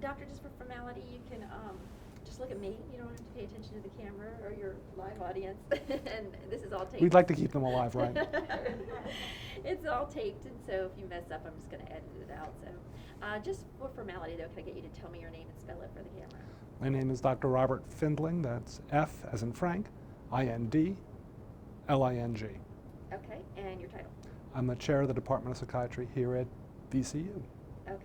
Doctor, just for formality, you can just look at me. You don't have to pay attention to the camera or your live audience. And this is all taped. We'd like to keep them alive, right? It's all taped, and so if you mess up, I'm just going to edit it out. So just for formality, though, can I get you to tell me your name and spell it for the camera? My name is Dr. Robert Findling. That's F as in Frank, I-N-D, L-I-N-G. Okay, and your title? I'm the chair of the Department of Psychiatry here at VCU. Okay.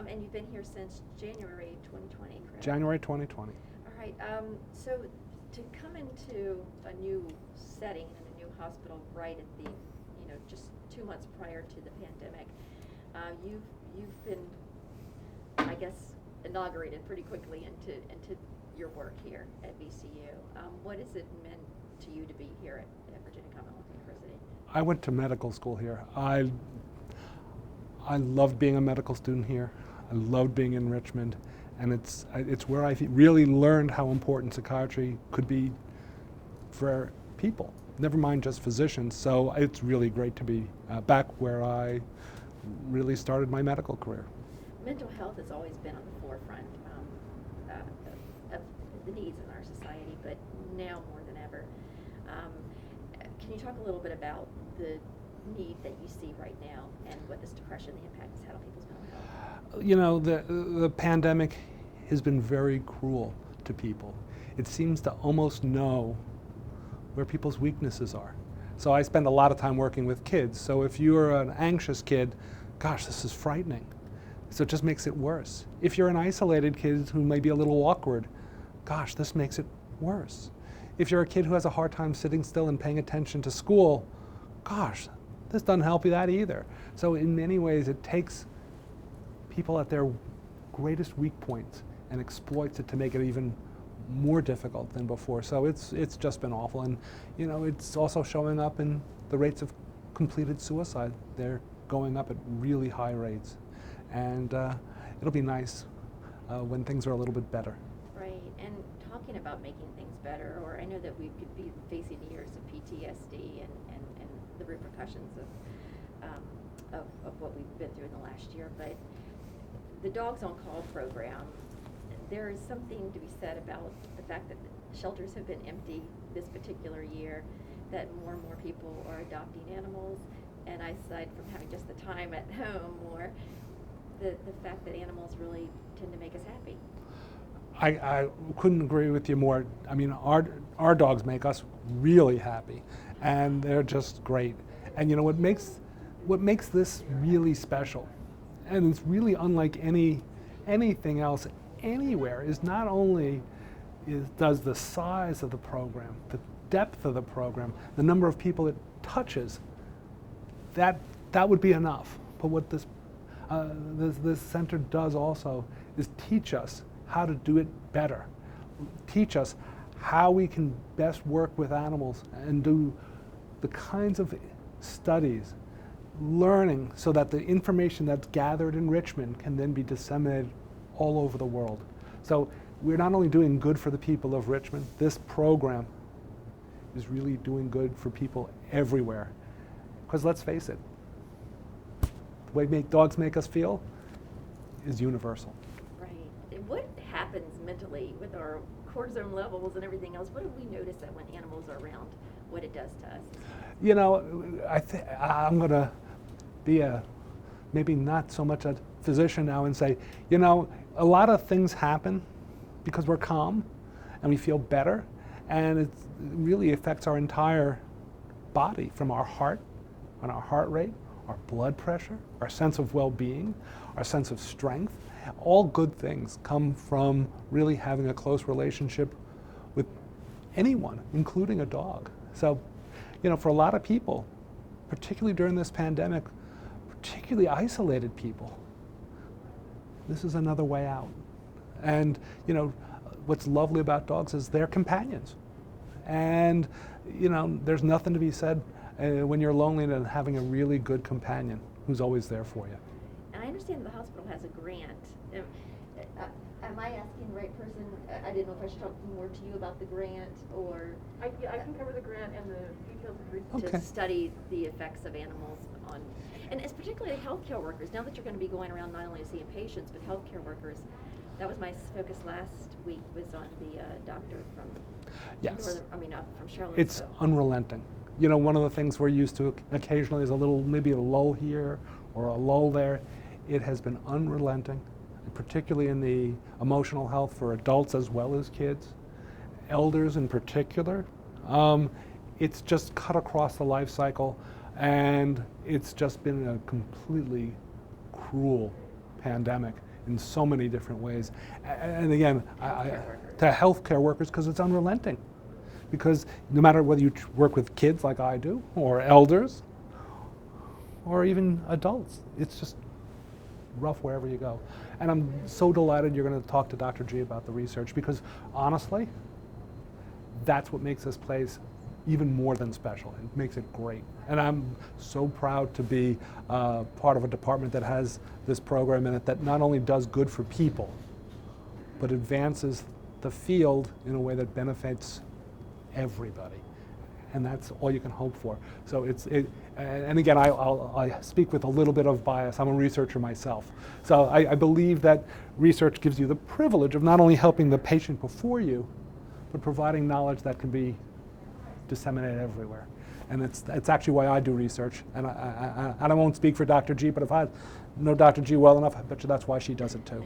And you've been here since January 2020, correct? January 2020. All right. So to come into a new setting and a new hospital right at the, just 2 months prior to the pandemic, you've been, I guess, inaugurated pretty quickly into your work here at VCU. What has it meant to you to be here at Virginia Commonwealth University? I went to medical school here. I loved being a medical student here. I loved being in Richmond, and it's where I really learned how important psychiatry could be for people, never mind just physicians. So it's really great to be back where I really started my medical career. Mental health has always been on the forefront of the needs in our society, but now more than ever. Can you talk a little bit about the need that you see right now and what this depression, the impact it's had on people's mental health? The pandemic has been very cruel to people. It seems to almost know where people's weaknesses are. So I spend a lot of time working with kids. So if you're an anxious kid, gosh, this is frightening. So it just makes it worse. If you're an isolated kid who may be a little awkward, gosh, this makes it worse. If you're a kid who has a hard time sitting still and paying attention to school, gosh, this doesn't help you that either. So in many ways, it takes people at their greatest weak points and exploits it to make it even more difficult than before. So it's just been awful. And it's also showing up in the rates of completed suicide. They're going up at really high rates. And it'll be nice when things are a little bit better. Right, and talking about making things better, or I know that we could be facing years of PTSD and the repercussions of what we've been through in the last year, but the Dogs on Call program, there is something to be said about the fact that shelters have been empty this particular year, that more and more people are adopting animals, and aside from having just the time at home, more the fact that animals really tend to make us happy. I couldn't agree with you more. I mean, our dogs make us really happy, and they're just great. And what makes this really special, and it's really unlike anything else anywhere, is not only does the size of the program, the depth of the program, the number of people it touches, that would be enough. But what this center does also is teach us how to do it better, teach us how we can best work with animals and do the kinds of studies, learning so that the information that's gathered in Richmond can then be disseminated all over the world. So we're not only doing good for the people of Richmond, this program is really doing good for people everywhere. Because let's face it, the way dogs make us feel is universal. Right. What happens mentally with our cortisone levels and everything else? What do we notice that when animals are around, what it does to us? I'm going to be maybe not so much a physician now and say, a lot of things happen because we're calm and we feel better, and it really affects our entire body, from our heart and our heart rate, our blood pressure, our sense of well-being, our sense of strength. All good things come from really having a close relationship with anyone, including a dog. So, for a lot of people, particularly during this pandemic, particularly isolated people, this is another way out. And, what's lovely about dogs is they're companions. And, there's nothing to be said when you're lonely than having a really good companion who's always there for you. And I understand the hospital has a grant. am I asking the right person? I didn't know if I should talk more to you about the grant or Yeah, I can cover the grant and the details of research. Okay. to study the effects of animals on, and it's particularly healthcare workers. Now that you're going to be going around not only seeing patients but healthcare workers, that was my focus last week, was on the doctor from Yes. from Charlotte. It's unrelenting. You know, one of the things we're used to occasionally is a little, maybe a lull here or a lull there. It has been unrelenting, particularly in the emotional health for adults as well as kids, elders in particular. It's just cut across the life cycle, and it's just been a completely cruel pandemic in so many different ways. And again, Healthcare workers. to healthcare workers, because it's unrelenting. Because no matter whether you work with kids like I do, or elders, or even adults, it's just rough wherever you go. And I'm so delighted you're going to talk to Dr. G about the research, because honestly, that's what makes this place even more than special. It makes it great. And I'm so proud to be part of a department that has this program in it that not only does good for people, but advances the field in a way that benefits everybody. And that's all you can hope for. So and again, I speak with a little bit of bias. I'm a researcher myself. So I believe that research gives you the privilege of not only helping the patient before you, but providing knowledge that can be disseminated everywhere. And it's actually why I do research. And I won't speak for Dr. G, but if I know Dr. G well enough, I bet you that's why she does it too.